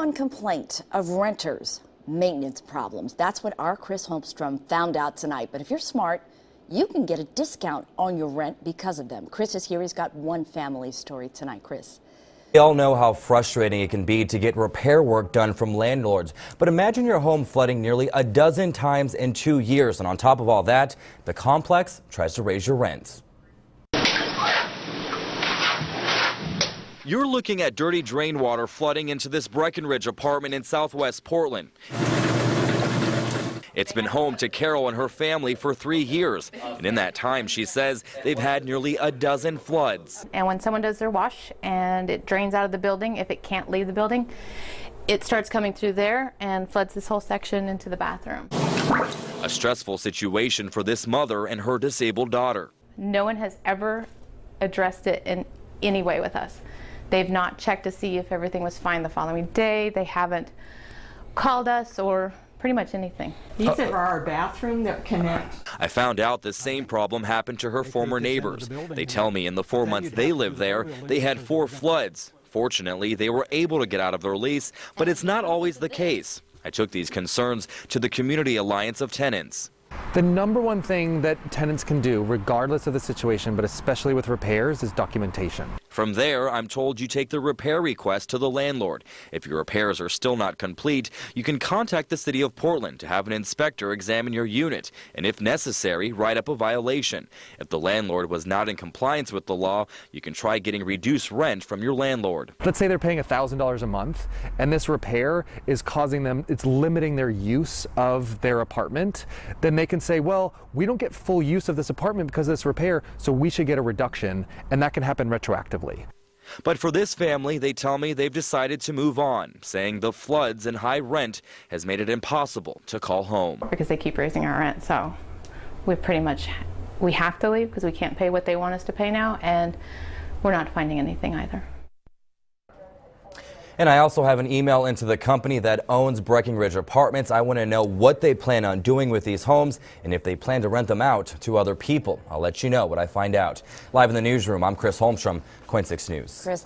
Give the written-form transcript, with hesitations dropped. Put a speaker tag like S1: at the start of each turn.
S1: one complaint of renters: maintenance problems. That's what our Chris Holmstrom found out tonight. But if you're smart, you can get a discount on your rent because of them. Chris is here. He's got one family story tonight. Chris.
S2: We all know how frustrating it can be to get repair work done from landlords. But imagine your home flooding nearly a dozen times in 2 years. And on top of all that, the complex tries to raise your rents. You're looking at dirty drain water flooding into this Breckenridge apartment in southwest Portland. It's been home to Carol and her family for 3 years. And in that time, she says, they've had nearly a dozen floods.
S3: And when someone does their wash and it drains out of the building, if it can't leave the building, it starts coming through there and floods this whole section into the bathroom.
S2: A stressful situation for this mother and her disabled daughter.
S3: No one has ever addressed it in any way with us. They've not checked to see if everything was fine the following day. They haven't called us or pretty much anything.
S4: These are our bathroom that connect.
S2: I found out the same problem happened to her former neighbors. They tell me in the 4 months they lived there, they had 4 floods. Fortunately, they were able to get out of their lease, but it's not always the case. I took these concerns to the Community Alliance of Tenants.
S5: The number one thing that tenants can do, regardless of the situation, but especially with repairs, is documentation.
S2: From there, I'm told you take the repair request to the landlord. If your repairs are still not complete, you can contact the City of Portland to have an inspector examine your unit, and if necessary, write up a violation. If the landlord was not in compliance with the law, you can try getting reduced rent from your landlord.
S5: Let's say they're paying $1,000 a month, and this repair is causing them, it's limiting their use of their apartment. Then they can say, well, we don't get full use of this apartment because of this repair, so we should get a reduction, and that can happen retroactively.
S2: But for this family, they tell me they've decided to move on, saying the floods and high rent has made it impossible to call home.
S3: Because they keep raising our rent, so we have to leave because we can't pay what they want us to pay now, and we're not finding anything either.
S2: And I also have an email into the company that owns Breckenridge Apartments. I want to know what they plan on doing with these homes and if they plan to rent them out to other people. I'll let you know what I find out. Live in the newsroom, I'm Chris Holmstrom, KOIN 6 News.
S1: Chris,